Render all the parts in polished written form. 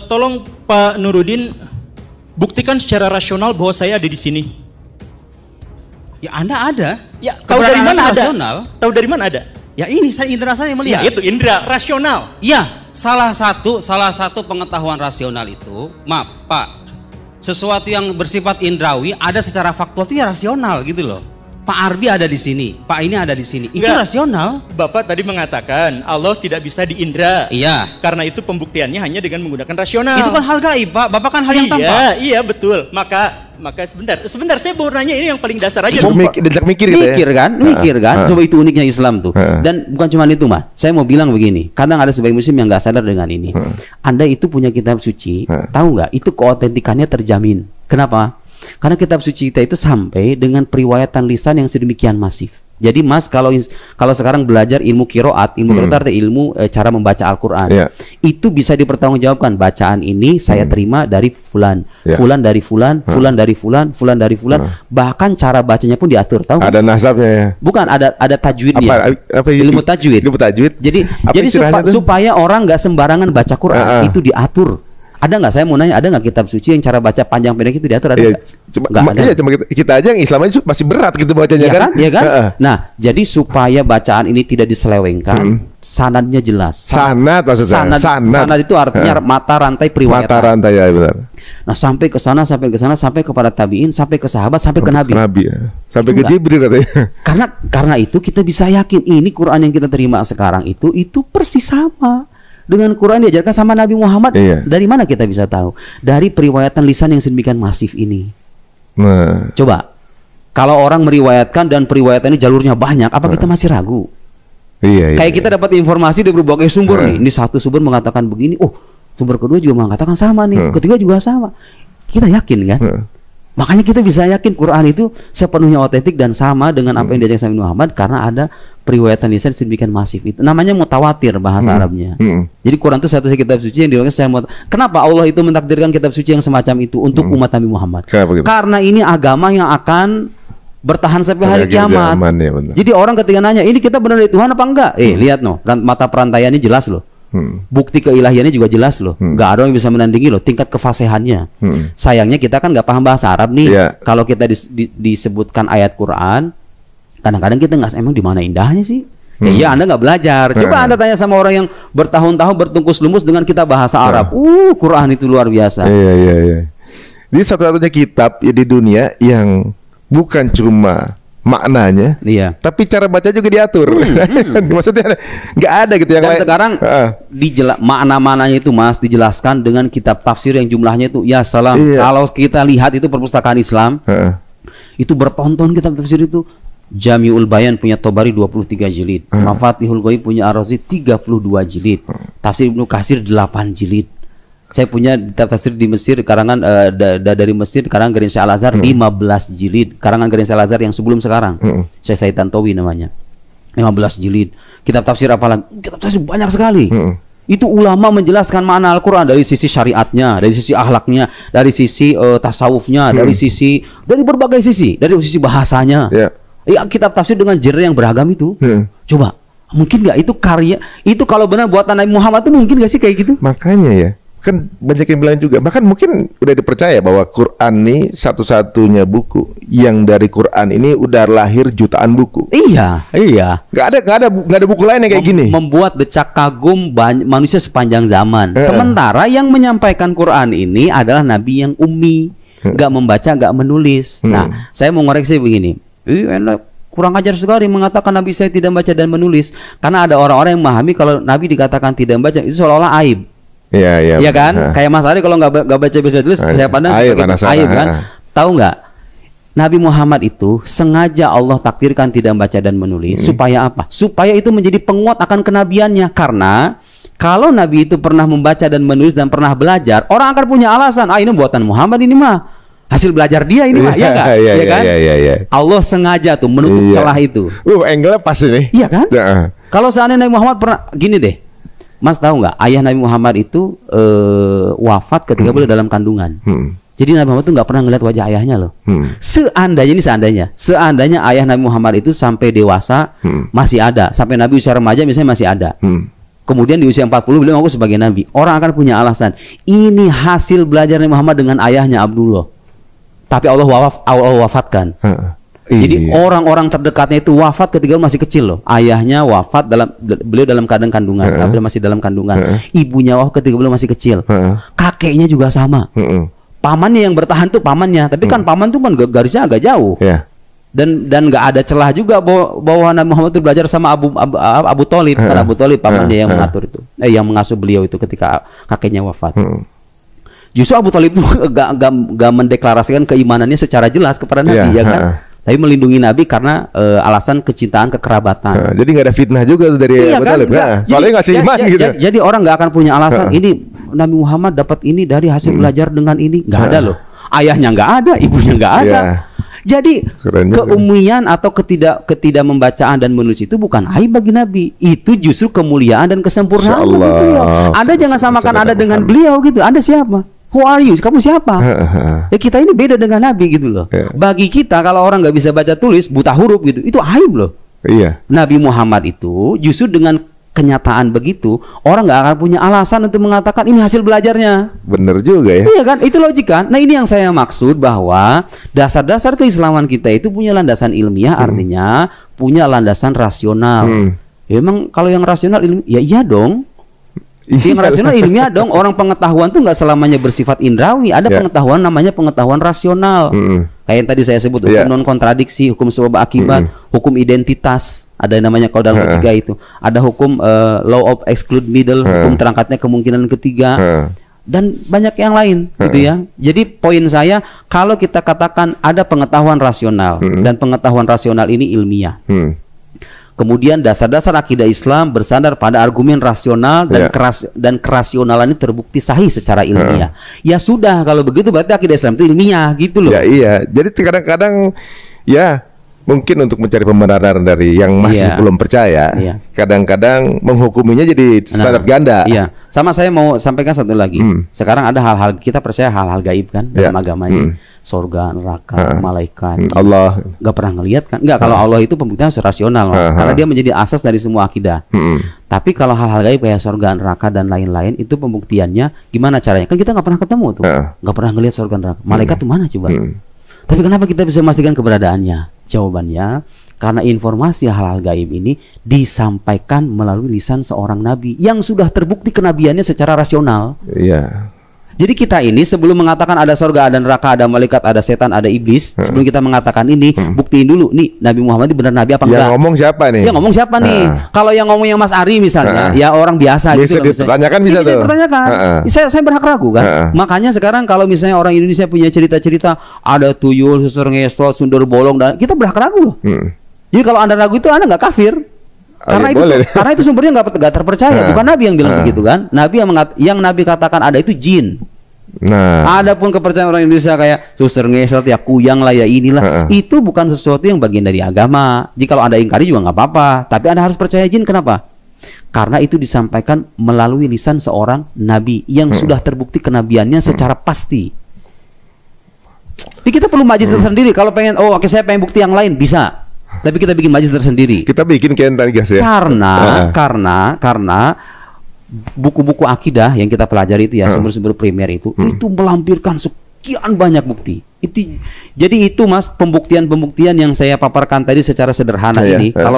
Tolong Pak Nuruddin buktikan secara rasional bahwa saya ada di sini. Ya Anda ada. Ya, tahu dari mana ada? Rasional. Tahu dari mana ada? Ya ini saya indera saya melihat. Ya itu indera rasional. Ya, salah satu pengetahuan rasional itu, maaf Pak, sesuatu yang bersifat indrawi ada secara faktual itu ya rasional gitu loh. Pak Arbi ada di sini, Pak ini ada di sini. Itu rasional. Bapak tadi mengatakan Allah tidak bisa diindra. Iya. Karena itu pembuktiannya hanya dengan menggunakan rasional. Itu kan hal gaib, Pak. Bapak kan hal yang tampak. Iya betul. Maka sebentar saya mau nanya ini yang paling dasar aja. Mikir gitu ya. Mikir kan. Coba itu uniknya Islam tuh. Dan bukan cuma itu Mas. Saya mau bilang begini. Kadang ada sebagian muslim yang nggak sadar dengan ini. Anda itu punya kitab suci, tahu nggak? Itu keautentikannya terjamin. Kenapa? Karena kitab suci kita itu sampai dengan periwayatan lisan yang sedemikian masif. Jadi Mas kalau sekarang belajar ilmu qiraat, qiraat ilmu cara membaca Al-Qur'an. Itu bisa dipertanggungjawabkan. Bacaan ini saya terima dari fulan, fulan dari fulan, fulan dari fulan, fulan dari fulan. Bahkan cara bacanya pun diatur, tahu? Ada nasabnya ya. Bukan, ada tajwidnya. Apa ilmu tajwid. Ilmu tajwid. Jadi supaya orang nggak sembarangan baca Quran itu diatur. Ada nggak, saya mau nanya, ada nggak kitab suci yang cara baca panjang pendek itu diatur? Ada cuma kita aja yang Islam aja masih berat gitu bacanya kan? Iya kan? Nah, jadi supaya bacaan ini tidak diselewengkan, sanadnya jelas. Sanad maksudnya? Sanad itu artinya mata rantai periwayatan. Mata rantai ya benar. Nah, sampai ke sana, sampai kepada tabiin, sampai ke sahabat, sampai ke nabi. Sampai ke Jibril katanya. Karena itu kita bisa yakin ini Quran yang kita terima sekarang itu persis sama dengan Quran diajarkan sama Nabi Muhammad. Dari mana kita bisa tahu? Dari periwayatan lisan yang sedemikian masif ini. Coba, kalau orang meriwayatkan dan periwayatannya jalurnya banyak, apa kita masih ragu? Kayak kita dapat informasi dari berbagai sumber nih. Ini satu sumber mengatakan begini, sumber kedua juga mengatakan sama nih, ketiga juga sama. Kita yakin kan? Makanya kita bisa yakin Quran itu sepenuhnya otentik dan sama dengan apa yang diajarkan Nabi Muhammad karena ada periwayatan lisan sedemikian masif itu. Namanya mutawatir bahasa Arabnya. Jadi Quran itu satu kitab suci yang diwakilkan. Kenapa Allah itu mentakdirkan kitab suci yang semacam itu untuk umat Nabi Muhammad? Karena ini agama yang akan bertahan sampai hari kiamat. Jadi orang ketika nanya, ini kita benar dari Tuhan apa enggak? Lihat mata perantaiannya jelas loh. Bukti keilahiannya juga jelas loh. Nggak ada yang bisa menandingi loh tingkat kefasihannya. Sayangnya kita kan nggak paham bahasa Arab nih. Kalau kita disebutkan ayat Quran, kadang-kadang kita nggak emang di mana indahnya sih. Iya, Anda nggak belajar. Coba Anda tanya sama orang yang bertahun-tahun bertungkus lumus dengan kitab bahasa Arab. Quran itu luar biasa. Iya. Ini satu-satunya kitab di dunia yang bukan cuma maknanya, tapi cara baca juga diatur. Maksudnya nggak ada gitu yang dan lain. Sekarang makna-maknanya itu Mas dijelaskan dengan kitab tafsir yang jumlahnya itu ya salam. Kalau kita lihat itu perpustakaan Islam, itu bertonton kitab tafsir itu. Jami'ul Bayan punya Tobari 23 jilid, Mafatihul Ghaib punya Ar-Razi 32 jilid, Tafsir Ibnu Katsir 8 jilid. Saya punya tafsir di Mesir karangan dari Mesir karangan Garin Syekh Al-Azhar 15 jilid, karangan Garin Syekh Al-Azhar yang sebelum sekarang. Syekh Said Tantowi namanya. 15 jilid. Kitab tafsir apalagi? Kitab tafsir banyak sekali. Itu ulama menjelaskan makna Al-Qur'an dari sisi syariatnya, dari sisi akhlaknya, dari sisi tasawufnya, dari berbagai sisi, dari sisi bahasanya. Ya, kitab tafsir dengan genre yang beragam itu. Coba, mungkin nggak itu karya? Itu kalau benar buatan Nabi Muhammad itu mungkin nggak sih kayak gitu? Makanya ya. Kan banyak yang bilang juga, bahkan mungkin udah dipercaya bahwa Quran ini satu-satunya buku yang dari Quran ini udah lahir jutaan buku. Iya. Nggak ada buku lain yang kayak gini. Membuat decak kagum manusia sepanjang zaman. Sementara yang menyampaikan Quran ini adalah Nabi yang ummi, nggak membaca, nggak menulis. Nah, saya mau ngoreksi begini. Kurang ajar sekali mengatakan Nabi saya tidak membaca dan menulis, karena ada orang-orang yang memahami kalau Nabi dikatakan tidak membaca itu seolah-olah aib. Iya kan? Kayak Mas Ari kalau nggak baca bisa tulis, saya pandang sebagai aib kan? Tahu nggak? Nabi Muhammad itu sengaja Allah takdirkan tidak membaca dan menulis supaya apa? Supaya itu menjadi penguat akan kenabiannya. Karena kalau Nabi itu pernah membaca dan menulis dan pernah belajar, orang akan punya alasan. Ini buatan Muhammad ini mah. Hasil belajar dia ini mah, ya nggak? Iya kan? Allah sengaja tuh menutup celah itu. Angle pas ini. Iya kan? Kalau seandainya Nabi Muhammad pernah gini deh. Mas tahu nggak, ayah Nabi Muhammad itu wafat ketika beliau dalam kandungan. Jadi Nabi Muhammad itu nggak pernah ngeliat wajah ayahnya loh. Seandainya ayah Nabi Muhammad itu sampai dewasa masih ada, sampai Nabi usia remaja misalnya masih ada. Kemudian di usia 40 beliau ngaku sebagai nabi. Orang akan punya alasan. Ini hasil belajar Nabi Muhammad dengan ayahnya Abdullah. Tapi Allah wafatkan. Jadi orang-orang terdekatnya itu wafat ketika masih kecil loh. Ayahnya wafat beliau dalam keadaan kandungan. Beliau masih dalam kandungan. Ibunya wafat ketika beliau masih kecil. Kakeknya juga sama. Pamannya yang bertahan tuh pamannya. Tapi kan paman tuh kan garisnya agak jauh. Dan nggak ada celah juga bahwa Nabi Muhammad itu belajar sama Abu Thalib. Karena Abu Thalib pamannya yang mengatur itu, yang mengasuh beliau itu ketika kakeknya wafat. Justru Abu Thalib itu gak mendeklarasikan keimanannya secara jelas kepada Nabi, ya kan? Tapi melindungi Nabi karena alasan kecintaan kekerabatan. Jadi nggak ada fitnah juga dari Abu Thalib. Soalnya ngasih iman gitu. Jadi orang nggak akan punya alasan ini Nabi Muhammad dapat ini dari hasil belajar dengan ini. Nggak ada loh. Ayahnya nggak ada, ibunya nggak ada. Jadi keumian atau ketidak membacaan dan menulis itu bukan aib bagi Nabi. Itu justru kemuliaan dan kesempurnaan bagi beliau. Anda jangan samakan Anda dengan beliau gitu. Anda siapa? Who are you? Kamu siapa? Ya kita ini beda dengan Nabi gitu loh. Bagi kita kalau orang nggak bisa baca tulis, buta huruf gitu, itu aib loh. Nabi Muhammad itu justru dengan kenyataan begitu, orang nggak akan punya alasan untuk mengatakan ini hasil belajarnya. Bener juga ya. Iya kan, itu logika. Nah ini yang saya maksud bahwa dasar-dasar keislaman kita itu punya landasan ilmiah, artinya punya landasan rasional. Ya, emang kalau yang rasional ilmiah, ya iya dong. Yang rasional ilmiah dong. Orang pengetahuan tuh nggak selamanya bersifat indrawi. Ada pengetahuan namanya pengetahuan rasional. Kayak yang tadi saya sebut hukum non kontradiksi, hukum sebab akibat, hukum identitas. Ada yang namanya kalau dalam ketiga itu. Ada hukum law of exclude middle, hukum terangkatnya kemungkinan ketiga. Dan banyak yang lain gitu ya. Jadi poin saya, kalau kita katakan ada pengetahuan rasional dan pengetahuan rasional ini ilmiah. Kemudian dasar-dasar akidah Islam bersandar pada argumen rasional dan kerasionalan ini terbukti sahih secara ilmiah. Ya sudah, kalau begitu berarti akidah Islam itu ilmiah gitu loh. Ya iya. Jadi kadang-kadang ya mungkin untuk mencari pembenaran dari yang masih belum percaya, kadang-kadang menghukuminya jadi standar ganda. Iya. Sama saya mau sampaikan satu lagi. Sekarang ada hal-hal, kita percaya hal-hal gaib kan dalam agama ini. Surga, neraka, malaikat, Allah nggak pernah ngelihat kan? Nggak, kalau Allah itu pembuktian rasional, karena dia menjadi asas dari semua akidah. Tapi kalau hal-hal gaib kayak surga, neraka dan lain-lain itu pembuktiannya gimana caranya? Kan kita nggak pernah ketemu tuh, nggak pernah ngelihat surga, neraka, malaikat tuh mana coba? Tapi kenapa kita bisa memastikan keberadaannya? Jawabannya karena informasi hal-hal gaib ini disampaikan melalui lisan seorang nabi yang sudah terbukti kenabiannya secara rasional. Jadi kita ini sebelum mengatakan ada surga, ada neraka, ada malaikat, ada setan, ada iblis, sebelum kita mengatakan ini, buktiin dulu nih Nabi Muhammad ini benar nabi apa enggak? Yang ngomong siapa nih? Yang ngomong siapa nih? Kalau yang ngomong yang Mas Ari misalnya, ya orang biasa bisa gitu. Dipertanyakan bisa tuh. Bisa dipertanyakan. Saya berhak ragu kan. Makanya sekarang kalau misalnya orang Indonesia punya cerita-cerita ada tuyul, susur ngesot, sundur bolong, dan kita berhak ragu loh. Jadi kalau Anda ragu itu Anda nggak kafir. Karena itu sumbernya nggak terpercaya, bukan Nabi yang bilang begitu kan. Nabi yang Nabi katakan ada itu jin. Adapun kepercayaan orang Indonesia kayak suster ngesot ya kuyang lah ya inilah, itu bukan sesuatu yang bagian dari agama. Jika kalau Anda ingkari juga nggak apa-apa, tapi Anda harus percaya jin. Kenapa? Karena itu disampaikan melalui lisan seorang nabi yang sudah terbukti kenabiannya secara pasti. Jadi kita perlu majlis tersendiri. Kalau pengen, oke, saya pengen bukti yang lain bisa. Tapi kita bikin majlis tersendiri. Kita bikin gas ya. Karena buku-buku akidah yang kita pelajari itu ya, sumber-sumber primer itu melampirkan sekian banyak bukti. Jadi itu Mas, pembuktian yang saya paparkan tadi secara sederhana ini, kalau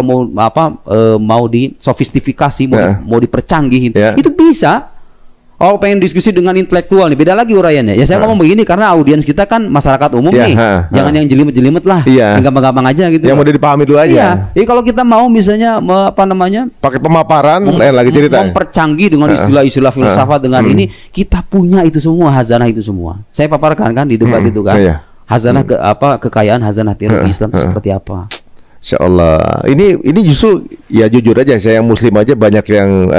mau disofistikasi, mau dipercanggih, itu bisa. Oh, pengen diskusi dengan intelektual nih, beda lagi uraiannya. Ya saya ngomong begini karena audiens kita kan masyarakat umum nih. Jangan yang jelimet-jelimet lah. Yang gampang-gampang aja gitu. Yang mudah dipahami dulu aja. Jadi kalau kita mau misalnya pakai pemaparan lagi cerita. Mempercanggih dengan istilah-istilah filsafat dengan ini, kita punya itu semua, hazanah itu semua. Saya paparkan kan di debat itu kan. Hazanah kekayaan hazanah teologi Islam itu seperti apa? Insya Allah. Ini justru ya jujur aja, saya yang muslim aja banyak yang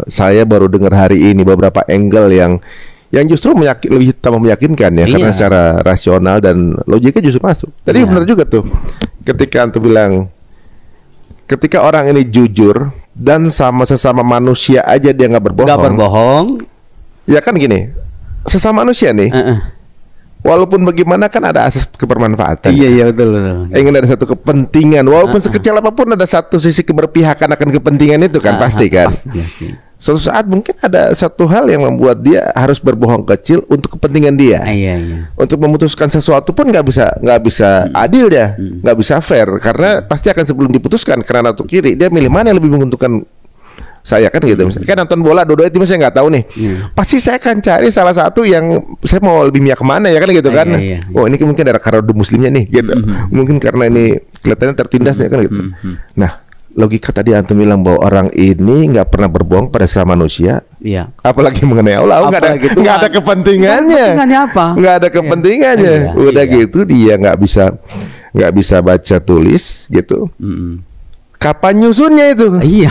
saya baru dengar hari ini beberapa angle yang justru lebih tambah meyakinkan ya, karena secara rasional dan logika justru masuk. Tadi benar juga tuh ketika antum bilang ketika orang ini jujur dan sama sesama manusia aja dia nggak berbohong. Ya kan gini, sesama manusia nih. Walaupun bagaimana kan ada asas kebermanfaatan. Iya betul. Ingin ada satu kepentingan, walaupun sekecil apapun ada satu sisi keberpihakan akan kepentingan itu kan pasti kan. Pasti. Suatu saat mungkin ada satu hal yang membuat dia harus berbohong kecil untuk kepentingan dia. Iya. Untuk memutuskan sesuatu pun nggak bisa adil dia, nggak bisa fair karena pasti akan sebelum diputuskan karena atau kiri dia milih mana yang lebih menguntungkan saya kan gitu. Misalnya kan nonton bola dua-dua itu saya nggak tahu nih. Pasti saya akan cari salah satu yang saya mau lebih mihak kemana ya kan gitu kan. Oh ini mungkin ada karena muslimnya nih gitu. Mungkin karena ini kelihatannya tertindas nih kan gitu. Nah logika tadi antum bilang bahwa orang ini nggak pernah berbohong pada sesama manusia. Iya. Apalagi mengenai Allah, nggak ada kepentingannya. Kepentingannya apa? Nggak ada kepentingannya. Udah gitu dia nggak bisa baca tulis gitu. Kapan nyusunnya itu? Iya.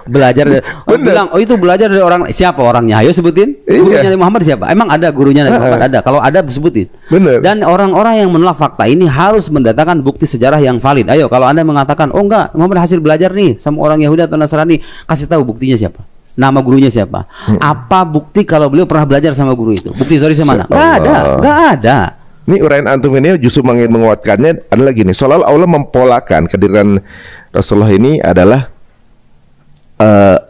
Belajar dari bilang, oh itu belajar dari orang siapa orangnya? Ayo sebutin. Gurunya Nabi Muhammad siapa? Emang ada gurunya Nabi Muhammad? Ada. Kalau ada sebutin. Bener. Dan orang-orang yang menolak fakta ini harus mendatangkan bukti sejarah yang valid. Ayo kalau Anda mengatakan, oh enggak, Muhammad hasil belajar nih sama orang Yahudi atau Nasrani, kasih tahu buktinya siapa? Nama gurunya siapa? Apa bukti kalau beliau pernah belajar sama guru itu? Bukti historisnya mana? Enggak ada. Ini uraian antum ini justru ingin menguatkannya adalah gini, seolah Allah mempolakan kehadiran Rasulullah ini adalah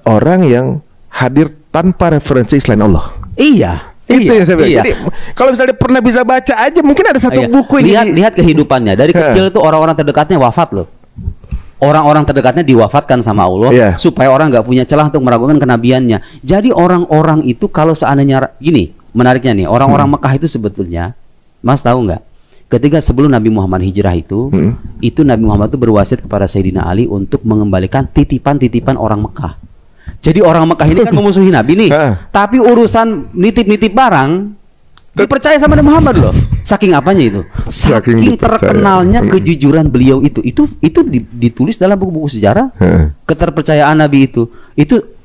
orang yang hadir tanpa referensi selain Allah. Iya. Itu yang saya bilang. Jadi kalau misalnya pernah bisa baca aja, mungkin ada satu buku ini. Lihat kehidupannya dari kecil itu orang-orang terdekatnya wafat loh. Orang-orang terdekatnya diwafatkan sama Allah supaya orang nggak punya celah untuk meragukan kenabiannya. Jadi orang-orang itu kalau seandainya gini, menariknya nih, orang-orang Mekah itu sebetulnya, Mas tahu nggak? Ketika sebelum Nabi Muhammad hijrah itu Nabi Muhammad itu berwasiat kepada Sayyidina Ali untuk mengembalikan titipan-titipan orang Mekah. Jadi orang Mekah ini kan memusuhi Nabi nih, tapi urusan nitip-nitip barang dipercaya sama Nabi Muhammad loh. Saking apanya itu? Saking terkenalnya kejujuran beliau itu ditulis dalam buku-buku sejarah. Keterpercayaan Nabi itu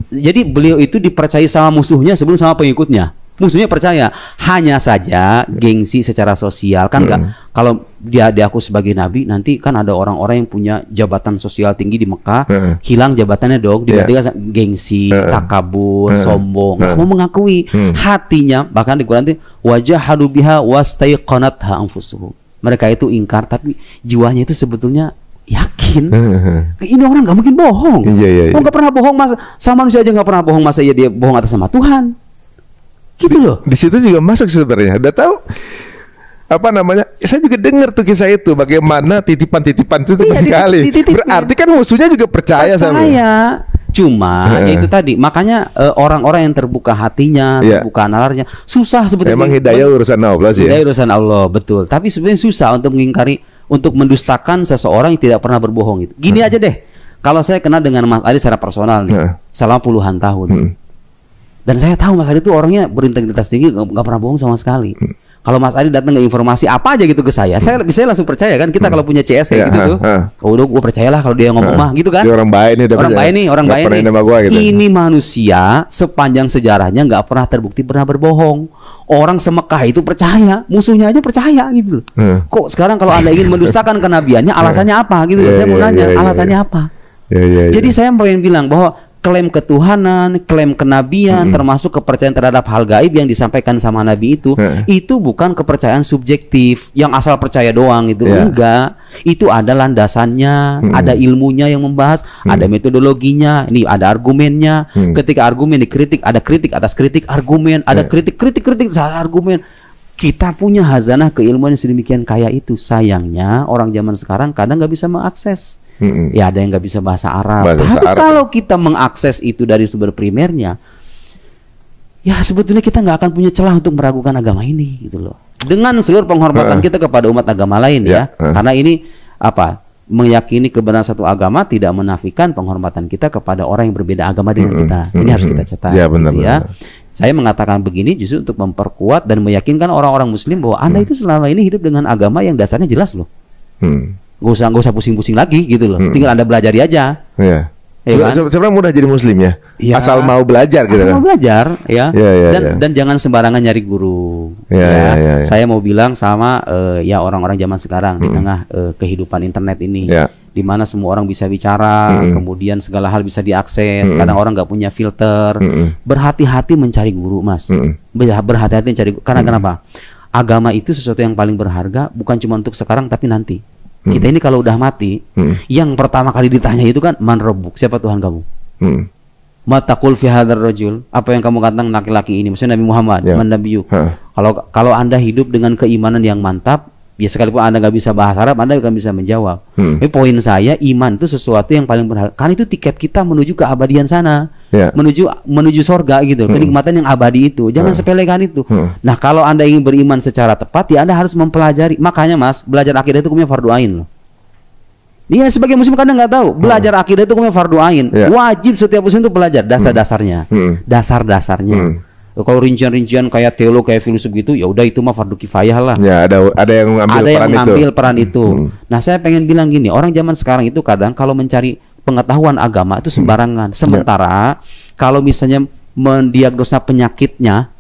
jadi beliau itu dipercayai sama musuhnya sebelum sama pengikutnya. Musuhnya percaya, hanya saja gengsi secara sosial kan nggak. Kalau dia diaku sebagai nabi, nanti kan ada orang-orang yang punya jabatan sosial tinggi di Mekah, hilang jabatannya dong, tiba-tiba gengsi, takabur, sombong, nggak mau mengakui. Hatinya bahkan di Quran itu wajah hadubiha wastaiqanatha anfusuhum. Mereka itu ingkar, tapi jiwanya itu sebetulnya yakin. Ini orang nggak mungkin bohong. Oh nggak pernah bohong sama manusia aja nggak pernah bohong, masa iya dia bohong atas sama Tuhan? Gitu loh. Di situ juga masuk sebenarnya. Udah tahu apa namanya? Saya juga dengar tuh kisah itu bagaimana titipan-titipan itu sekali. Berarti kan musuhnya juga percaya sama. Cuma ya itu tadi, makanya orang-orang yang terbuka hatinya, terbuka nalarnya, susah sebetulnya. Memang hidayah urusan Allah sih. Hidayah urusan Allah, betul. Tapi sebenarnya susah untuk mengingkari, untuk mendustakan seseorang yang tidak pernah berbohong itu. Gini aja deh. Kalau saya kenal dengan Mas Adi secara personal nih, selama puluhan tahun. Dan saya tahu Mas Adi itu orangnya berintegritas tinggi, nggak pernah bohong sama sekali. Kalau Mas Adi datang ke informasi apa aja gitu ke saya bisa langsung percaya kan. Kita kalau punya CS kayak gitu tuh, oh udah gue percayalah kalau dia ngomong mah gitu kan. Dia orang baik nih, orang baik nih. Gitu. Ini manusia sepanjang sejarahnya nggak pernah terbukti pernah berbohong. Orang semekah itu percaya, musuhnya aja percaya gitu loh. Kok sekarang kalau Anda ingin mendustakan kenabiannya, alasannya apa gitu loh? Saya mau nanya, alasannya apa? Jadi saya mau yang bilang bahwa klaim ketuhanan, klaim kenabian, termasuk kepercayaan terhadap hal gaib yang disampaikan sama Nabi itu bukan kepercayaan subjektif yang asal percaya doang itu. Enggak, itu ada landasannya, ada ilmunya yang membahas, ada metodologinya, ini ada argumennya. Ketika argumen dikritik, ada kritik atas kritik argumen, ada kritik salah argumen. Kita punya hazanah keilmuan yang sedemikian kaya itu. Sayangnya orang zaman sekarang kadang nggak bisa mengakses. Ya ada yang nggak bisa bahasa Arab. Tapi kalau kita mengakses itu dari sumber primernya, ya sebetulnya kita nggak akan punya celah untuk meragukan agama ini gitu loh. Dengan seluruh penghormatan kita kepada umat agama lain ya. Karena ini meyakini kebenaran satu agama tidak menafikan penghormatan kita kepada orang yang berbeda agama dengan kita. Ini harus kita catat. Ya, benar, gitu ya. Saya mengatakan begini justru untuk memperkuat dan meyakinkan orang-orang Muslim bahwa Anda itu selama ini hidup dengan agama yang dasarnya jelas loh. Gak usah pusing-pusing lagi gitu loh. Tinggal Anda belajari aja. Sebenarnya mudah jadi Muslim ya. Asal mau belajar gitu. Asal mau belajar ya. Dan jangan sembarangan nyari guru. Saya mau bilang sama ya orang-orang zaman sekarang di tengah kehidupan internet ini. Di mana semua orang bisa bicara, kemudian segala hal bisa diakses. Kadang orang nggak punya filter. Berhati-hati mencari guru, Mas. Berhati-hati mencari guru. Karena kenapa? agama itu sesuatu yang paling berharga, bukan cuma untuk sekarang tapi nanti. Kita ini kalau udah mati, yang pertama kali ditanya itu kan man rabbuk, siapa Tuhan kamu? Mataqul fi hadzal rajul, apa yang kamu katakan laki-laki ini, maksudnya Nabi Muhammad, man nabiyuk. Kalau Anda hidup dengan keimanan yang mantap, ya sekalipun Anda nggak bisa bahasa Arab, Anda akan bisa menjawab. Tapi poin saya, iman itu sesuatu yang paling berharga. Karena itu tiket kita menuju keabadian sana, menuju sorga gitu, kenikmatan yang abadi itu. Jangan sepelekan itu. Nah, kalau Anda ingin beriman secara tepat, ya Anda harus mempelajari. Makanya Mas, belajar akidah itu hukumnya fardu ain loh. Iya, sebagai muslim kadang nggak tahu. Belajar akidah itu hukumnya fardu ain. Wajib setiap muslim itu belajar dasar-dasarnya, dasar-dasarnya. Kalau rincian-rincian kayak teolog, kayak filosof gitu, ya udah itu mah fardu kifayah lah. Ya, ada yang mengambil peran itu. Nah, saya pengen bilang gini, orang zaman sekarang itu kadang kalau mencari pengetahuan agama itu sembarangan. Sementara kalau misalnya mendiagnosa penyakitnya,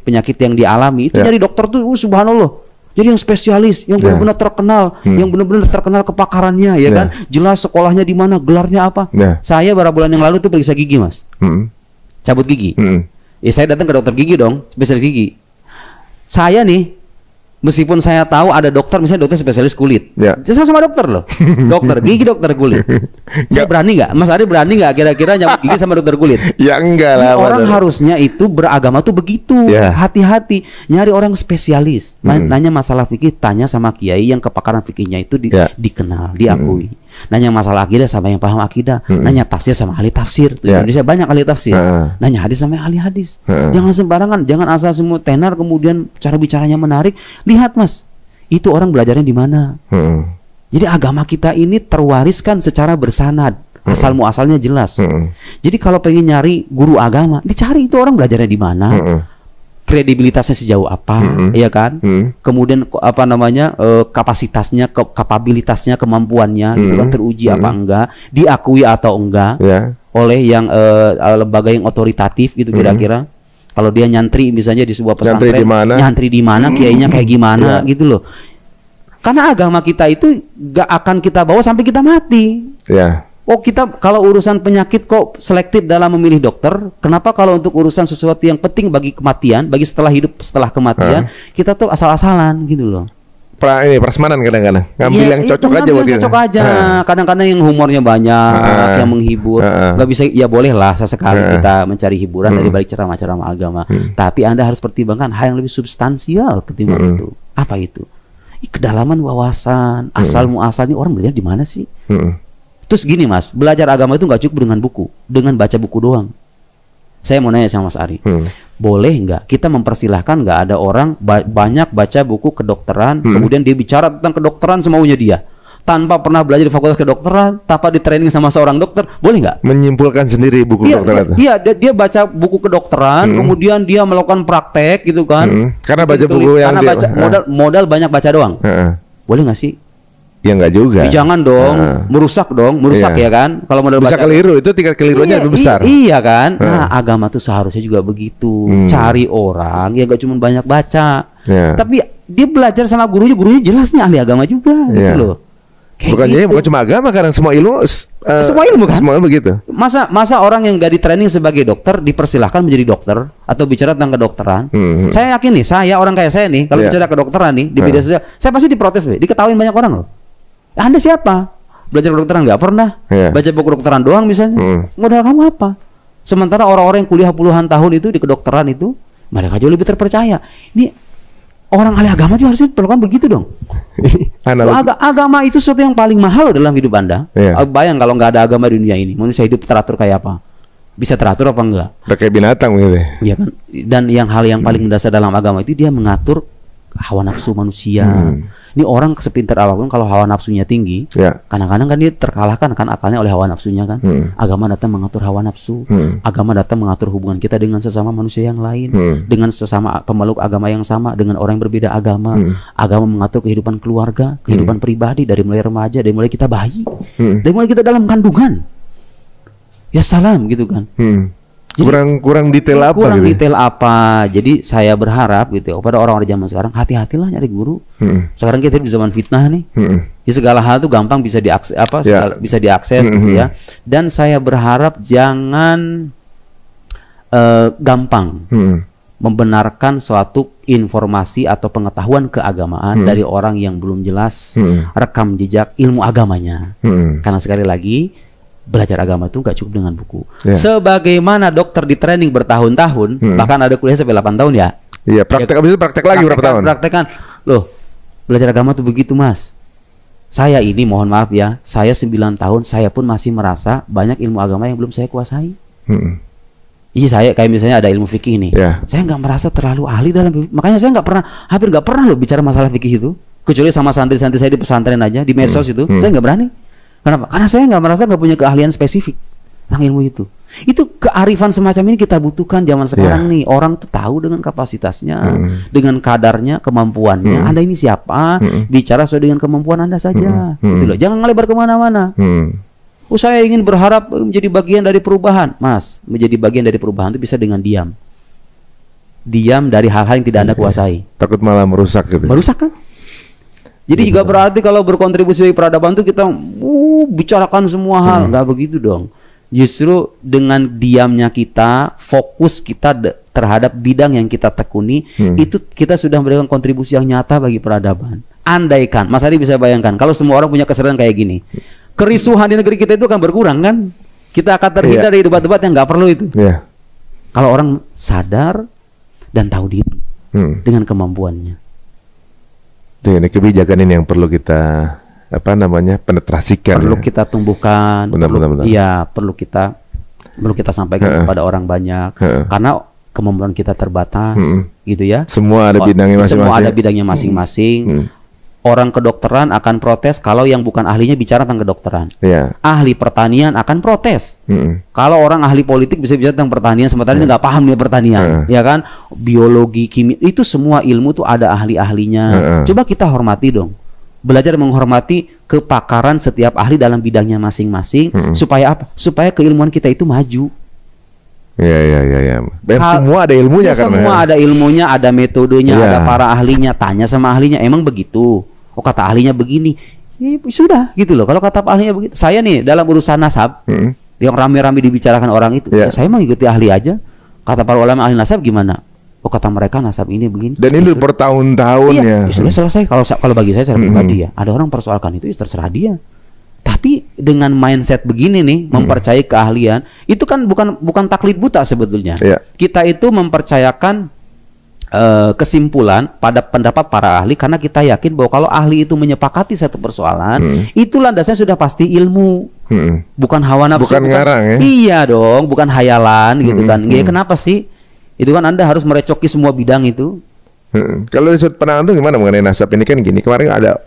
penyakit yang dialami itu dari dokter tuh subhanallah. Jadi yang spesialis, yang benar-benar terkenal, yang benar-benar terkenal kepakarannya, ya kan? Jelas sekolahnya di mana, gelarnya apa. Saya beberapa bulan yang lalu tuh periksa gigi, Mas. Cabut gigi. Ya saya datang ke dokter gigi dong, spesialis gigi. Saya nih, meskipun saya tahu ada dokter, misalnya dokter spesialis kulit, sama-sama dokter loh, dokter gigi, dokter kulit. Saya berani nggak, Mas Ari berani nggak kira-kira nyambut gigi sama dokter kulit? Ya enggak lah. Orang harusnya itu beragama tuh begitu, hati-hati, nyari orang spesialis, nanya masalah fikih, tanya sama kiai yang kepakaran fikihnya itu dikenal, diakui. Nanya masalah akidah sama yang paham akidah, nanya tafsir sama ahli tafsir. Di Indonesia banyak ahli tafsir. Nanya hadis sama ahli hadis. Jangan sembarangan, jangan asal semua tenar kemudian cara bicaranya menarik. Lihat Mas, itu orang belajarnya di mana. Jadi agama kita ini terwariskan secara bersanad, asal muasalnya jelas. Jadi kalau pengen nyari guru agama, dicari itu orang belajarnya di mana. Kredibilitasnya sejauh apa, ya kan? Kemudian apa namanya kapasitasnya, kapabilitasnya, kemampuannya, gitu kan, teruji apa enggak, diakui atau enggak oleh yang lembaga yang otoritatif gitu kira-kira. Kalau dia nyantri misalnya di sebuah pesantren, nyantri di mana, kiainya kayak gimana, gitu loh. Karena agama kita itu gak akan kita bawa sampai kita mati. Oh kita kalau urusan penyakit kok selektif dalam memilih dokter. Kenapa kalau untuk urusan sesuatu yang penting bagi kematian, bagi setelah hidup setelah kematian, kita tuh asal-asalan gitu loh. Prasmanan kadang-kadang ngambil yang cocok aja buat kita. Kadang-kadang yang humornya banyak, yang menghibur. Gak bisa, ya boleh lah sesekali kita mencari hiburan dari balik ceramah-ceramah agama. Tapi Anda harus pertimbangkan hal yang lebih substansial ketimbang itu. Apa itu? Kedalaman wawasan, asal muasal ini orang belajar di mana sih? Terus gini Mas, belajar agama itu nggak cukup dengan buku, dengan baca buku doang. Saya mau nanya sama Mas Ari, boleh nggak kita mempersilahkan nggak ada orang banyak baca buku kedokteran, kemudian dia bicara tentang kedokteran semaunya dia, tanpa pernah belajar di fakultas kedokteran, tanpa di training sama seorang dokter, boleh nggak? Menyimpulkan sendiri buku kedokteran. Iya, dia baca buku kedokteran, kemudian dia melakukan praktek gitu kan. Karena baca buku yang modal banyak baca doang. Boleh nggak sih? Ya enggak juga. Jangan dong, merusak ya kan. Kalau modal bisa keliru, itu tingkat keliruannya lebih besar. Iya kan. Nah, agama tuh seharusnya juga begitu. Cari orang yang gak cuma banyak baca, tapi dia belajar sama gurunya jelas nih ahli agama juga, gitu loh. Bukan cuma agama, karena semua ilmu, semua ilmu kan. Semua ilmu begitu. Masa orang yang gak di training sebagai dokter dipersilahkan menjadi dokter atau bicara tentang kedokteran? Saya yakin nih, orang kayak saya nih, kalau bicara kedokteran nih di media sosial, saya pasti diprotes, diketawain banyak orang loh. Anda siapa? Belajar kedokteran nggak pernah? Baca buku kedokteran doang misalnya? Modal kamu apa? Sementara orang-orang yang kuliah puluhan tahun itu di kedokteran itu, mereka jauh lebih terpercaya. Ini orang ahli agama juga harusnya perlakuan begitu dong. Agama itu sesuatu yang paling mahal dalam hidup Anda. Bayang kalau nggak ada agama di dunia ini, manusia hidup teratur kayak apa? Bisa teratur apa enggak? Kayak binatang gitu. Iya kan? Dan hal yang paling mendasar dalam agama itu dia mengatur hawa nafsu manusia. Ini orang sepintar apapun kalau hawa nafsunya tinggi, kadang-kadang kan dia terkalahkan kan akalnya oleh hawa nafsunya kan. Agama datang mengatur hawa nafsu, agama datang mengatur hubungan kita dengan sesama manusia yang lain, dengan sesama pemeluk agama yang sama, dengan orang yang berbeda agama. Agama mengatur kehidupan keluarga, kehidupan pribadi, dari mulai remaja, dari mulai kita bayi, dari mulai kita dalam kandungan. Ya salam gitu kan. Jadi, kurang detail apa? Kurang gitu? Detail apa? Jadi saya berharap gitu ya, kepada orang-orang zaman sekarang, hati-hatilah nyari guru. Sekarang kita di zaman fitnah nih. Ya, segala hal tuh gampang bisa diakses, bisa diakses gitu ya. Dan saya berharap jangan gampang membenarkan suatu informasi atau pengetahuan keagamaan dari orang yang belum jelas rekam jejak ilmu agamanya. Karena sekali lagi belajar agama itu gak cukup dengan buku. Sebagaimana dokter di training bertahun-tahun, bahkan ada kuliah sampai 8 tahun ya. Iya, praktek habis itu praktek lagi berapa tahun? Praktekan. Loh, belajar agama tuh begitu, Mas. Saya ini mohon maaf ya, saya 9 tahun, saya pun masih merasa banyak ilmu agama yang belum saya kuasai. Iya, saya kayak misalnya ada ilmu fikih nih. Saya nggak merasa terlalu ahli dalam, makanya saya hampir nggak pernah loh bicara masalah fikih itu. Kecuali sama santri-santri saya di pesantren aja, di medsos itu, saya nggak berani. Kenapa? Karena saya nggak merasa nggak punya keahlian spesifik tentang ilmu itu. Itu kearifan semacam ini kita butuhkan zaman sekarang nih. Orang tuh tahu dengan kapasitasnya, dengan kadarnya, kemampuannya. Anda ini siapa? Bicara sesuai dengan kemampuan Anda saja. Gitu loh. Jangan ngelebar kemana-mana. Saya ingin berharap menjadi bagian dari perubahan. Mas, menjadi bagian dari perubahan itu bisa dengan diam. Diam dari hal-hal yang tidak Anda kuasai. Takut malah merusak gitu. Merusak kan? Jadi juga berarti kalau berkontribusi bagi peradaban itu kita bicarakan semua hal. Nggak begitu dong. Justru dengan diamnya kita, fokus kita terhadap bidang yang kita tekuni, itu kita sudah memberikan kontribusi yang nyata bagi peradaban. Andaikan, Mas Adi bisa bayangkan, kalau semua orang punya kesadaran kayak gini, kerisuhan di negeri kita itu akan berkurang kan? Kita akan terhindar dari debat-debat yang nggak perlu itu. Kalau orang sadar dan tahu diri dengan kemampuannya. Ini kebijakan ini yang perlu kita penetrasikan, perlu kita tumbuhkan, perlu kita sampaikan kepada orang banyak, karena kemampuan kita terbatas, gitu ya. Semua ada bidangnya masing-masing. Semua ada bidangnya masing-masing. Orang kedokteran akan protes kalau yang bukan ahlinya bicara tentang kedokteran. Ahli pertanian akan protes. Kalau orang ahli politik bisa bicara tentang pertanian, sementara dia nggak paham dia pertanian, ya kan? Biologi, kimia, itu semua ilmu tuh ada ahli-ahlinya. Coba kita hormati dong. Belajar menghormati kepakaran setiap ahli dalam bidangnya masing-masing, supaya apa? Supaya keilmuan kita itu maju. Dan semua ada ilmunya kan? Semua ada ilmunya, ada metodenya, ada para ahlinya. Tanya sama ahlinya, emang begitu? Oh, kata ahlinya begini. Sudah gitu loh. Kalau kata ahlinya begitu, saya nih dalam urusan nasab yang rame-rame dibicarakan orang itu, saya mengikuti ahli aja. Kata para ulama ahli nasab gimana? Oh, kata mereka nasab ini begini. Dan ini bertahun-tahun ya. Sudah selesai. Kalau bagi saya secara pribadi ya, ada orang persoalkan itu, terserah dia. Tapi dengan mindset begini nih, mempercayai keahlian, itu kan bukan taklid buta sebetulnya. Kita itu mempercayakan kesimpulan pada pendapat para ahli karena kita yakin bahwa kalau ahli itu menyepakati satu persoalan, itu landasnya sudah pasti ilmu. Bukan hawa nafsu, bukan ngarang ya. Iya dong, bukan hayalan gitu kan. Kenapa sih? Itu kan Anda harus merecoki semua bidang itu. Kalau dari sudut pandang itu gimana mengenai nasab ini? Kan gini, kemarin ada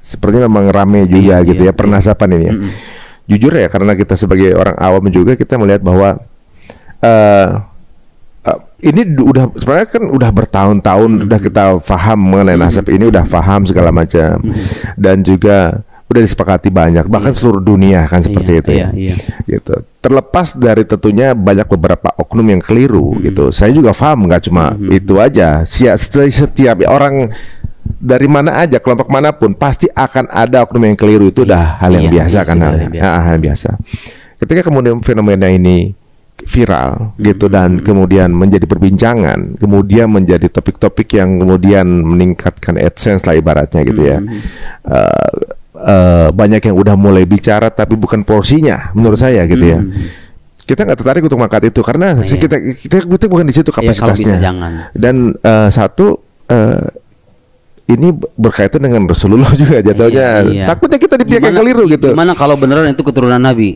sepertinya memang rame juga gitu ya pernasaban ini ya. Jujur ya, karena kita sebagai orang awam juga kita melihat bahwa ini sebenarnya kan udah bertahun-tahun udah kita paham mengenai nasab ini, udah paham segala macam, dan juga udah disepakati banyak, bahkan seluruh dunia kan seperti itu ya. Gitu. Terlepas dari tentunya banyak beberapa oknum yang keliru gitu. Saya juga paham, nggak cuma itu aja. Setiap orang dari mana aja, kelompok manapun pasti akan ada oknum yang keliru, itu udah hal yang biasa kan, hal biasa. Ketika kemudian fenomena ini viral gitu dan kemudian menjadi perbincangan, kemudian menjadi topik-topik yang kemudian meningkatkan AdSense lah ibaratnya gitu ya. Banyak yang udah mulai bicara tapi bukan porsinya menurut saya gitu ya. Kita nggak tertarik untuk mengangkat itu karena kita bukan di situ kapasitasnya. Dan ini berkaitan dengan Rasulullah juga jatuhnya. Takutnya kita di pihak yang keliru gitu. Gimana kalau beneran itu keturunan Nabi?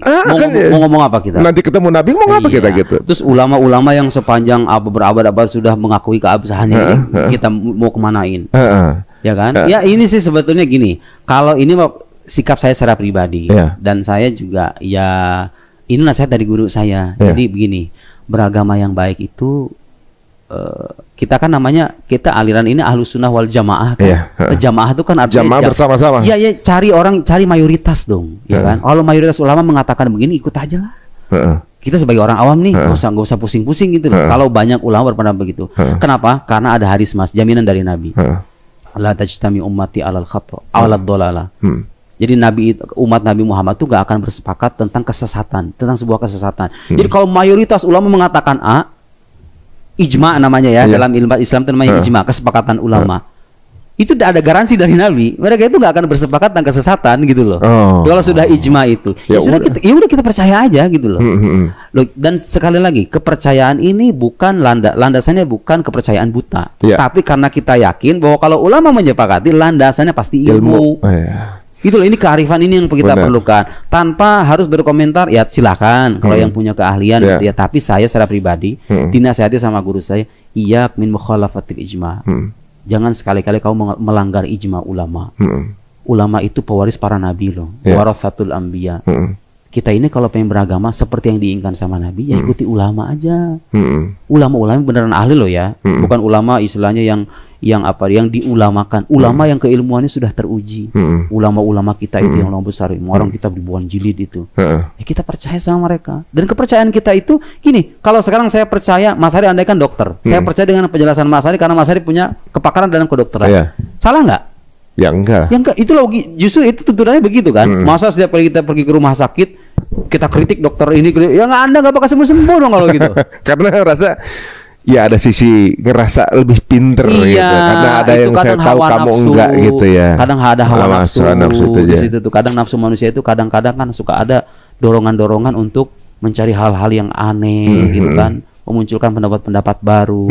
Mau ngomong apa kita? Nanti ketemu Nabi mau apa kita gitu? Terus ulama-ulama yang sepanjang berabad-abad sudah mengakui keabsahannya ini, kita mau kemanain? Ya kan? Ya ini sih sebetulnya gini. Kalau ini sikap saya secara pribadi dan saya juga ini nasihat dari guru saya. Jadi begini, beragama yang baik itu kita kan kita aliran ini Ahlus Sunnah wal Jamaah kan. Jamaah itu kan artinya jamaah bersama-sama. Iya, cari mayoritas dong, ya kan? Kalau mayoritas ulama mengatakan begini, ikut aja lah. Kita sebagai orang awam nih, nggak usah pusing-pusing gitu. Kalau banyak ulama berpendapat begitu. Kenapa? Karena ada hadis Mas, jaminan dari Nabi. La tajtami ummati alal khata' alad dolalah. Jadi umat Nabi Muhammad itu gak akan bersepakat tentang kesesatan, tentang sebuah kesesatan. Jadi kalau mayoritas ulama mengatakan A, ijma namanya ya, dalam ilmu Islam itu namanya ijma, kesepakatan ulama. Itu tidak ada garansi dari Nabi. Mereka itu nggak akan bersepakat tentang kesesatan gitu loh. Kalau sudah ijma itu, ya udah kita percaya aja gitu loh. Loh. Dan sekali lagi, kepercayaan ini bukan landasannya bukan kepercayaan buta, tapi karena kita yakin bahwa kalau ulama menyepakati, landasannya pasti ilmu. Gitu loh, ini kearifan ini yang kita perlukan. Tanpa harus berkomentar, ya silakan kalau yang punya keahlian gitu ya. Tapi saya secara pribadi dinasihati sama guru saya, iyyak min mukhalafatil ijma. Jangan sekali-kali kamu melanggar ijma ulama. Ulama itu pewaris para nabi loh, waratsatul anbiya. Kita ini kalau pengen beragama seperti yang diinginkan sama Nabi, ya ikuti ulama aja. Ulama-ulama beneran ahli loh ya, bukan ulama istilahnya yang diulamakan. Ulama yang keilmuannya sudah teruji. Ulama-ulama kita itu yang ulama besar, orang kita ribuan jilid itu. Ya kita percaya sama mereka. Dan kepercayaan kita itu gini, kalau sekarang saya percaya Mas Hari andai kan dokter, saya percaya dengan penjelasan Mas Hari karena Mas Hari punya kepakaran dalam kedokteran. Salah nggak? Ya enggak. Ya enggak, itu justru itu tuntunannya begitu kan. Masa setiap kali kita pergi ke rumah sakit kita kritik dokter ini, ya Anda nggak bakal sembuh dong kalau gitu. Karena rasa ya ada sisi ngerasa lebih pinter gitu. Karena ada yang saya tahu kamu enggak gitu ya. Kadang ada hawa nafsu itu di situ tuh. Kadang nafsu manusia itu kadang-kadang kan suka ada dorongan-dorongan untuk mencari hal-hal yang aneh gitu kan, memunculkan pendapat-pendapat baru.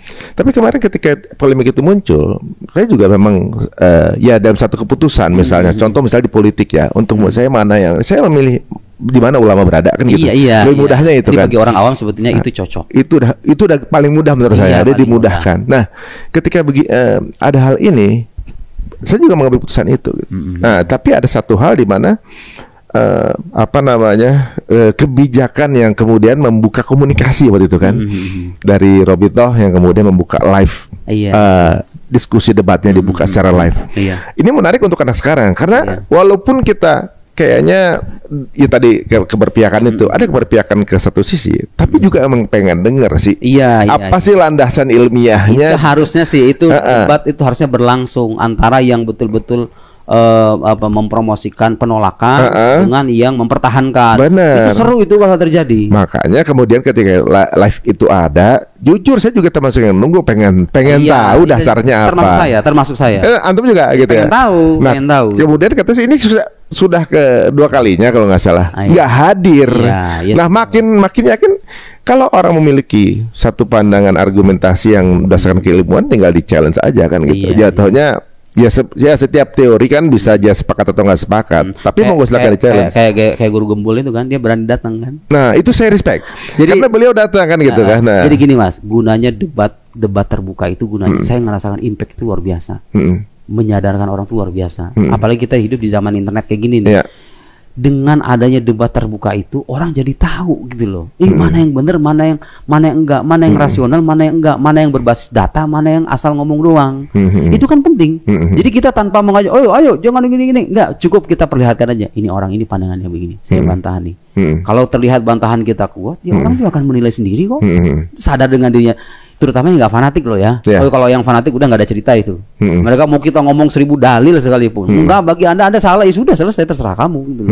Tapi kemarin ketika polemik itu muncul, saya juga memang ya dalam satu keputusan misalnya, contoh misalnya di politik ya, untuk saya mana yang saya memilih di mana ulama berada kan gitu. Lebih mudahnya itu. Jadi kan. Bagi orang awam sebetulnya itu cocok. Itu udah paling mudah menurut saya, dia dimudahkan. Nah, ketika ada hal ini, saya juga mengambil keputusan itu. Gitu. Nah, tapi ada satu hal di mana kebijakan yang kemudian membuka komunikasi waktu itu kan dari Robitoh yang kemudian membuka live diskusi debatnya dibuka secara live. Ini menarik untuk anak sekarang karena walaupun kita kayaknya ya tadi keberpihakan itu ada keberpihakan ke satu sisi, tapi juga emang pengen denger sih apa sih landasan ilmiahnya. Seharusnya sih itu debat itu harusnya berlangsung antara yang betul-betul mempromosikan penolakan dengan yang mempertahankan. Bener. Itu seru itu kalau terjadi. Makanya kemudian ketika live itu ada, jujur saya juga termasuk yang nunggu pengen tahu dasarnya apa. Termasuk saya. Antum juga gitu pengen ya. Pengen tahu. Kemudian katanya ini sudah kedua kalinya kalau nggak salah nggak hadir. Nah makin yakin kalau orang memiliki satu pandangan argumentasi yang berdasarkan keilmuan, tinggal di challenge aja kan gitu. Jatuhnya ya setiap teori kan bisa aja sepakat atau nggak sepakat, tapi mau silakan di-challenge. Kayak guru Gembul itu kan, dia berani datang kan. Nah itu saya respect. Karena beliau datang kan gitu kan. Nah. Jadi gini Mas, gunanya debat terbuka itu gunanya, saya ngerasakan impact itu luar biasa, menyadarkan orang itu luar biasa. Apalagi kita hidup di zaman internet kayak gini nih. Dengan adanya debat terbuka itu orang jadi tahu gitu loh. Mana yang benar, mana yang enggak, mana yang rasional, mana yang enggak, mana yang berbasis data, mana yang asal ngomong doang. Itu kan penting. Jadi kita tanpa mengajak, ayo jangan gini-gini, enggak, cukup kita perlihatkan aja. Ini orang ini pandangannya begini, saya bantah nih. Kalau terlihat bantahan kita kuat, ya orang juga akan menilai sendiri kok. Sadar dengan dirinya. Terutama yang nggak fanatik loh ya. Kalau yang fanatik udah nggak ada cerita itu. Mereka mau kita ngomong 1000 dalil sekalipun, enggak, bagi anda salah, ya sudah, selesai, terserah kamu gitu.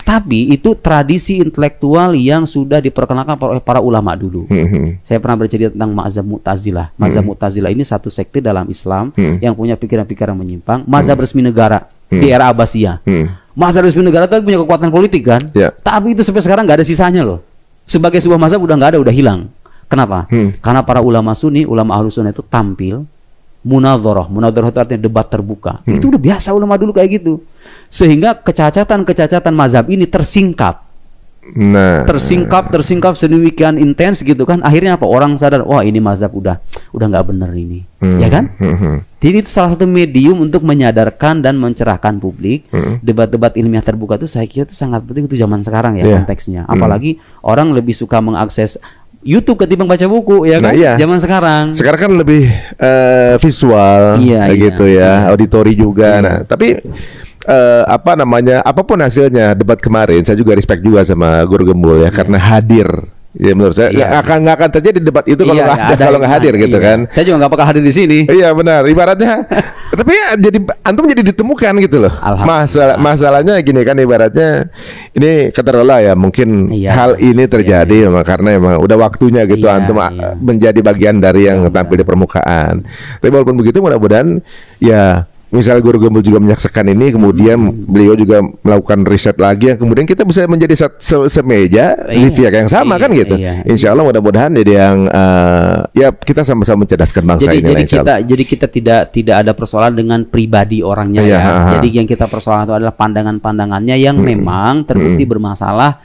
Tapi itu tradisi intelektual yang sudah diperkenalkan oleh para ulama dulu. Saya pernah bercerita tentang mazhab Mu'tazilah. Mazhab Mu'tazilah ini satu sekte dalam Islam yang punya pikiran-pikiran menyimpang. Mazhab resmi negara di era Abbasiyah. Mazhab resmi negara itu punya kekuatan politik kan. Tapi itu sampai sekarang nggak ada sisanya loh. Sebagai sebuah mazhab udah nggak ada, udah hilang. Kenapa? Karena para ulama Sunni, ulama Ahlus Sunnah itu tampil munadharah itu artinya debat terbuka. Itu udah biasa ulama dulu kayak gitu. Sehingga kecacatan mazhab ini tersingkap. Tersingkap sedemikian intens gitu kan. Akhirnya apa? Orang sadar, wah ini mazhab udah nggak bener ini. Ya kan? Jadi itu salah satu medium untuk menyadarkan dan mencerahkan publik. Debat-debat ilmiah terbuka itu saya kira itu sangat penting untuk zaman sekarang ya konteksnya. Apalagi orang lebih suka mengakses YouTube ketimbang baca buku ya kan. Zaman sekarang kan lebih visual gitu ya, auditori juga. Nah, tapi apapun hasilnya debat kemarin, saya juga respect juga sama Guru Gembul ya, karena hadir. Ya menurut saya nggak akan terjadi debat itu kalau nggak hadir gitu kan. Saya juga nggak bakal hadir di sini. Iya benar. Ibaratnya Tapi ya, jadi antum jadi ditemukan gitu loh. Masalahnya gini kan, ibaratnya ini katakanlah ya mungkin hal ini terjadi memang karena emang udah waktunya gitu antum menjadi bagian dari yang tampil di permukaan. Tapi walaupun begitu mudah-mudahan ya misal Guru Gembul juga menyaksikan ini, kemudian beliau juga melakukan riset lagi, yang kemudian kita bisa menjadi semeja di pihak yang sama kan gitu. Insya Allah mudah-mudahan jadi yang ya kita sama-sama mencerdaskan bangsa ini. Jadi kita tidak ada persoalan dengan pribadi orangnya Jadi yang kita persoalan itu adalah pandangan-pandangannya yang memang terbukti bermasalah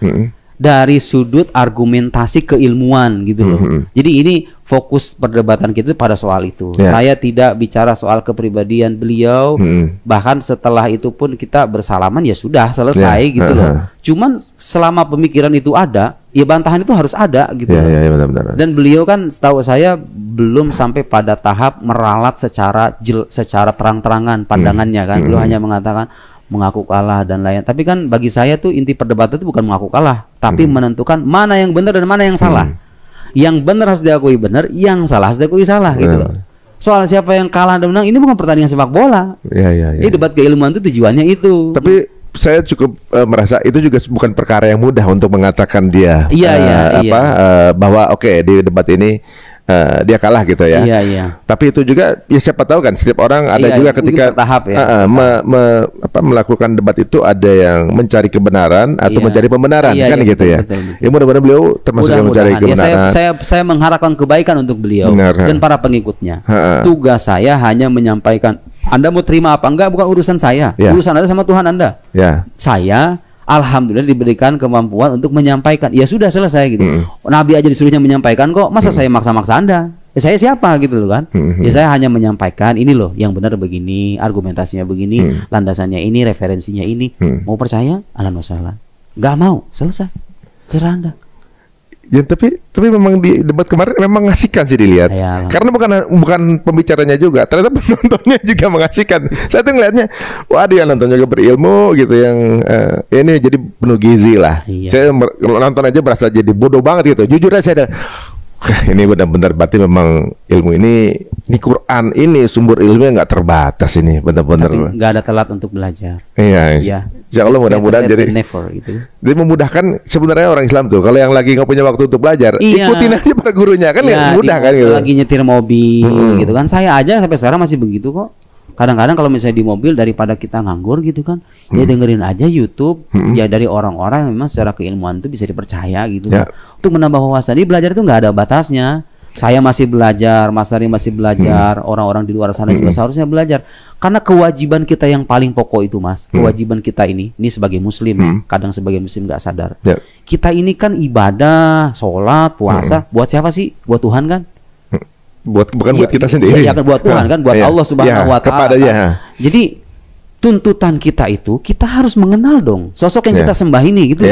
dari sudut argumentasi keilmuan gitu loh. Jadi ini fokus perdebatan kita pada soal itu. Saya tidak bicara soal kepribadian beliau. Bahkan setelah itu pun kita bersalaman ya sudah selesai gitu loh. Cuman selama pemikiran itu ada, ya bantahan itu harus ada gitu loh. Benar-benar. Dan beliau kan setahu saya belum sampai pada tahap meralat secara terang-terangan pandangannya kan. Beliau hanya mengatakan mengaku kalah dan lain. Tapi kan bagi saya tuh inti perdebatan itu bukan mengaku kalah, tapi menentukan mana yang benar dan mana yang salah. Yang benar harus diakui benar, yang salah harus diakui salah gitu loh. Soal siapa yang kalah dan menang ini bukan pertandingan sepak bola. Ini debat keilmuan itu tujuannya itu. Tapi saya cukup merasa itu juga bukan perkara yang mudah untuk mengatakan dia bahwa di debat ini dia kalah gitu ya. Tapi itu juga ya siapa tahu kan setiap orang ada juga ketika bertahap melakukan debat itu ada yang mencari kebenaran atau mencari pembenaran kan gitu ya. Betul. Ya mudah-mudahan beliau termasuk yang mencari kebenaran. Saya mengharapkan kebaikan untuk beliau dan para pengikutnya. Tugas saya hanya menyampaikan. Anda mau terima apa enggak bukan urusan saya. Urusan Anda sama Tuhan Anda. Saya alhamdulillah diberikan kemampuan untuk menyampaikan. Ya sudah selesai gitu. Nabi aja disuruhnya menyampaikan kok. Masa saya maksa-maksa Anda? Saya siapa gitu loh kan? Ya saya hanya menyampaikan ini loh yang benar begini, argumentasinya begini, landasannya ini, referensinya ini. Mau percaya? Ahlan wa sahlan. Enggak mau, selesai. Terserah Anda. Ya tapi memang di debat kemarin memang mengasihkan sih dilihat. Karena bukan pembicaranya juga, ternyata penontonnya juga mengasihkan. Saya tuh ngelihatnya, wah dia nonton juga berilmu gitu yang ini jadi penuh gizi lah. Saya nonton aja berasa jadi bodoh banget gitu. Jujur aja saya ini benar-benar berarti memang ilmu ini Quran ini sumber ilmunya nggak terbatas ini benar-benar. Tapi nggak ada telat untuk belajar. Insya Allah mudah-mudahan jadi gitu. Jadi memudahkan sebenarnya orang Islam tuh. Kalau yang lagi nggak punya waktu untuk belajar, ikutin aja para gurunya kan mudah kan gitu. Lagi nyetir mobil gitu kan. Saya aja sampai sekarang masih begitu kok. Kadang-kadang kalau misalnya di mobil daripada kita nganggur gitu kan, ya dengerin aja YouTube ya dari orang-orang yang memang secara keilmuan itu bisa dipercaya gitu kan. Untuk menambah wawasan. Jadi belajar itu nggak ada batasnya. Saya masih belajar, Mas Ari masih belajar, orang-orang di luar sana juga seharusnya belajar. Karena kewajiban kita yang paling pokok itu Mas, kewajiban kita ini sebagai muslim, kadang sebagai muslim nggak sadar. Kita ini kan ibadah, sholat, puasa, buat siapa sih? Buat Tuhan kan? Bukan buat kita sendiri. Iya kan buat Tuhan kan, buat Allah Subhanahu wa taala. Jadi tuntutan kita itu kita harus mengenal dong sosok yang kita sembah ini gitu.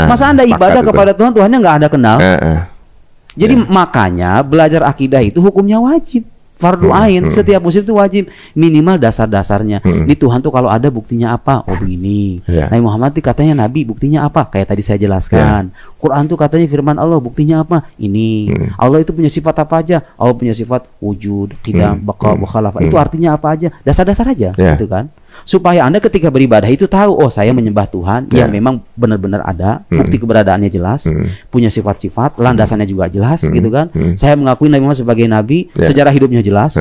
Masa Anda ibadah kepada Tuhan, Tuhannya nggak Anda kenal? Jadi makanya belajar akidah itu hukumnya wajib. Fardu ain, setiap muslim itu wajib minimal dasar-dasarnya. Ini Tuhan tuh kalau ada buktinya apa? Oh begini. Nabi Muhammad tuh katanya Nabi, buktinya apa? Kayak tadi saya jelaskan. Quran tuh katanya firman Allah, buktinya apa? Ini. Allah itu punya sifat apa aja? Allah punya sifat wujud, qidam, baqa, wa khalafah. Itu artinya apa aja? Dasar-dasar aja, gitu kan? Supaya Anda ketika beribadah itu tahu, oh saya menyembah Tuhan yang memang benar-benar ada, bukti keberadaannya jelas, punya sifat-sifat, landasannya juga jelas, gitu kan. Saya mengakui Nabi Muhammad sebagai Nabi, sejarah hidupnya jelas,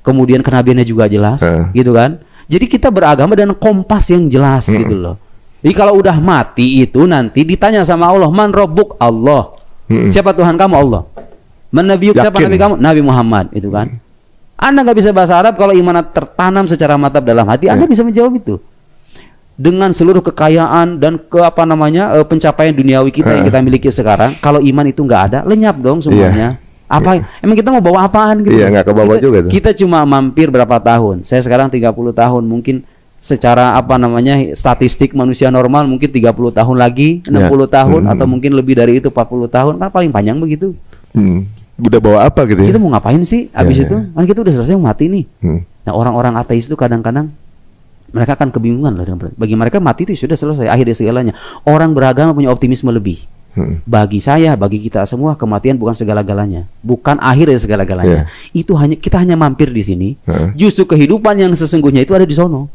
kemudian kenabiannya juga jelas, gitu kan. Jadi kita beragama dengan kompas yang jelas, gitu loh. Jadi kalau udah mati itu nanti ditanya sama Allah, man robbuk? Allah. Siapa Tuhan kamu? Allah. Man nabiyuk? Siapa Nabi kamu? Nabi Muhammad, itu kan. Anda nggak bisa bahasa Arab, kalau iman tertanam secara mantap dalam hati, Anda bisa menjawab itu. Dengan seluruh kekayaan dan pencapaian duniawi kita yang kita miliki sekarang, kalau iman itu nggak ada, lenyap dong semuanya. Emang kita mau bawa apaan gitu? Nggak kebawa juga tuh. Kita cuma mampir berapa tahun? Saya sekarang 30 tahun, mungkin secara statistik manusia normal mungkin 30 tahun lagi, 60 tahun atau mungkin lebih dari itu 40 tahun, kan paling panjang begitu. Udah bawa apa gitu ya? Kita mau ngapain sih abis itu? Kan kita udah selesai mati nih. Nah orang-orang ateis itu kadang-kadang mereka akan kebingungan loh. Bagi mereka mati itu sudah selesai, akhir dari segalanya. Orang beragama punya optimisme lebih. Bagi saya, bagi kita semua, kematian bukan segala-galanya, bukan akhir dari segala-galanya. Itu kita hanya mampir di sini. Justru kehidupan yang sesungguhnya itu ada di sono.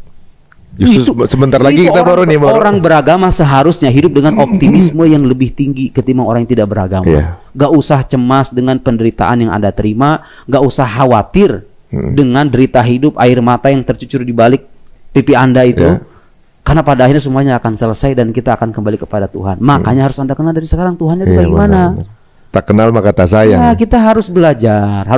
Justru sebentar lagi kita baru nih orang beragama seharusnya hidup dengan optimisme yang lebih tinggi ketimbang orang yang tidak beragama. Gak usah cemas dengan penderitaan yang Anda terima, gak usah khawatir dengan derita hidup, air mata yang tercucur di balik pipi Anda itu. Karena pada akhirnya semuanya akan selesai dan kita akan kembali kepada Tuhan. Makanya harus Anda kenal dari sekarang Tuhan itu bagaimana. Tak kenal maka tak sayang. Ya, kita harus belajar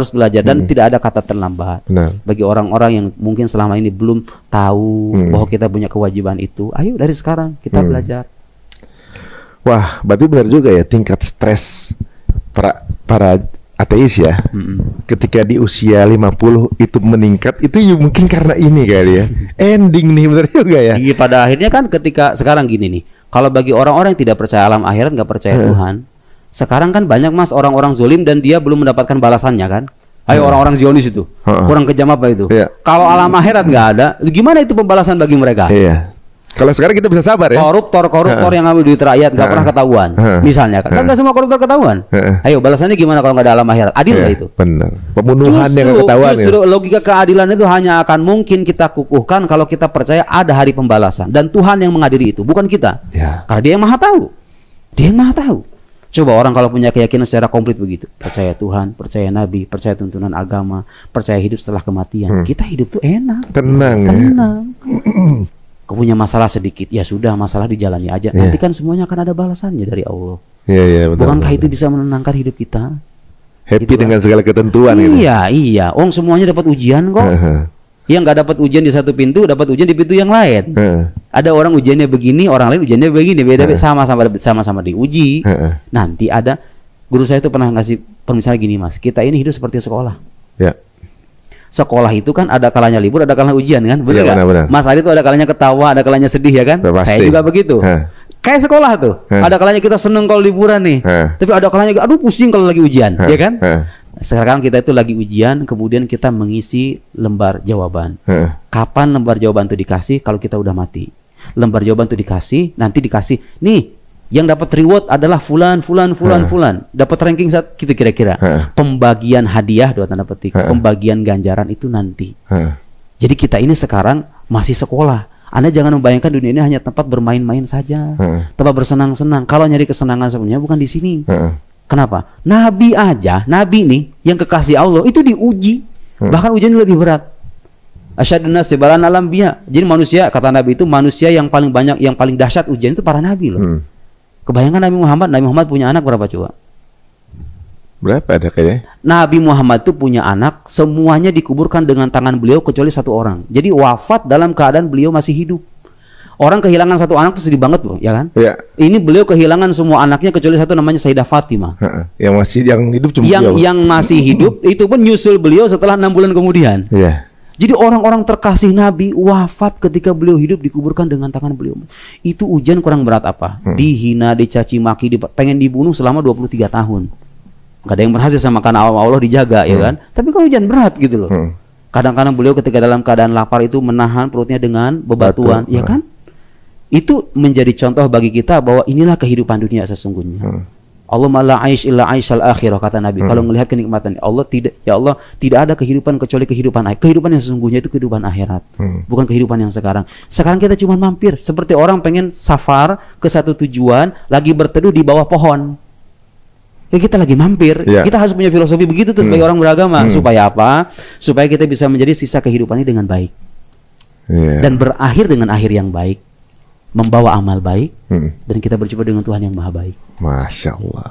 dan tidak ada kata terlambat. Bagi orang-orang yang mungkin selama ini belum tahu bahwa kita punya kewajiban itu, ayo dari sekarang kita belajar. Wah, berarti benar juga ya tingkat stres para ateis ya. Ketika di usia 50 itu meningkat, itu mungkin karena ini kali ya. Ending nih, benar juga ya. Iya, pada akhirnya kan ketika sekarang gini nih. Kalau bagi orang-orang yang tidak percaya alam akhirat, nggak percaya Tuhan, sekarang kan banyak mas orang-orang zolim dan dia belum mendapatkan balasannya kan. Ayo orang-orang Zionis itu kurang kejam apa itu? Kalau alam akhirat nggak ada, gimana itu pembalasan bagi mereka? Kalau sekarang kita bisa sabar ya. Koruptor yang ngambil duit rakyat nggak pernah ketahuan, misalnya kan nggak semua koruptor ketahuan. Ayo balasannya gimana kalau nggak ada alam akhirat? Adil nggak itu? Benar. Pembunuhan yang nggak ketahuan. Justru logika keadilan itu hanya akan mungkin kita kukuhkan kalau kita percaya ada hari pembalasan dan Tuhan yang mengadili itu, bukan kita. Karena Dia yang maha tahu. Dia yang maha tahu. Coba orang kalau punya keyakinan secara komplit begitu, percaya Tuhan, percaya Nabi, percaya tuntunan agama, percaya hidup setelah kematian, kita hidup tuh enak, tenang. Kau punya masalah sedikit, ya sudah, masalah dijalani aja. Nanti kan semuanya akan ada balasannya dari Allah. Bukankah itu bisa menenangkan hidup kita? Happy gitu dengan segala ketentuan. Iya. Semuanya dapat ujian kok. Yang nggak dapat ujian di satu pintu, dapat ujian di pintu yang lain. Ada orang ujiannya begini, orang lain ujiannya begini, beda, sama-sama diuji. Nanti ada guru saya itu pernah ngasih permisalan gini mas, kita ini hidup seperti sekolah. Sekolah itu kan ada kalanya libur, ada kalanya ujian kan, benar. Mas Ari itu ada kalanya ketawa, ada kalanya sedih ya kan. Saya juga begitu. Kayak sekolah tuh, ada kalanya kita seneng kalau liburan nih, tapi ada kalanya aduh pusing kalau lagi ujian, ya kan. Sekarang kita itu lagi ujian, kemudian kita mengisi lembar jawaban. Kapan lembar jawaban itu dikasih? Kalau kita udah mati. Lembar jawaban itu dikasih, nanti dikasih, nih yang dapat reward adalah fulan. Dapat ranking satu, gitu kira-kira. Pembagian hadiah, dua tanda petik. Pembagian ganjaran itu nanti. Jadi kita ini sekarang masih sekolah. Anda jangan membayangkan dunia ini hanya tempat bermain-main saja, tempat bersenang-senang. Kalau nyari kesenangan sebenarnya bukan di sini. Kenapa? Nabi nih yang kekasih Allah itu diuji, bahkan ujiannya lebih berat. Asyadun nasi balan alam biya. Jadi manusia, kata Nabi itu manusia yang paling banyak, yang paling dahsyat ujian itu para nabi loh. Kebayangkan Nabi Muhammad punya anak berapa coba? Berapa ada kayaknya? Nabi Muhammad itu punya anak, semuanya dikuburkan dengan tangan beliau kecuali satu orang. Jadi wafat dalam keadaan beliau masih hidup. Orang kehilangan satu anak itu sedih banget loh, ya kan? Ini beliau kehilangan semua anaknya kecuali satu namanya Sayyidah Fatimah. Yang hidup cuma yang masih hidup itu pun nyusul beliau setelah 6 bulan kemudian. Jadi orang-orang terkasih Nabi wafat ketika beliau hidup dikuburkan dengan tangan beliau. Itu ujian kurang berat apa? Dihina, dicaci maki, pengen dibunuh selama 23 tahun. Gak ada yang berhasil sama karena Allah dijaga, ya kan? Tapi kalau ujian berat gitu loh. Kadang-kadang beliau ketika dalam keadaan lapar itu menahan perutnya dengan bebatuan, ya kan? Itu menjadi contoh bagi kita bahwa inilah kehidupan dunia sesungguhnya. Allah la aish illa aishal akhirah, kata Nabi. Kalau melihat kenikmatan Allah tidak ada kehidupan kecuali kehidupan akhirat. Kehidupan yang sesungguhnya itu kehidupan akhirat, bukan kehidupan yang sekarang. Sekarang kita cuma mampir, seperti orang pengen safar ke satu tujuan, lagi berteduh di bawah pohon. Ya kita lagi mampir. Kita harus punya filosofi begitu tuh sebagai orang beragama. Supaya apa? Supaya kita bisa menjadi sisa kehidupan ini dengan baik. Dan berakhir dengan akhir yang baik, membawa amal baik, dan kita berjumpa dengan Tuhan yang maha baik. Masya Allah.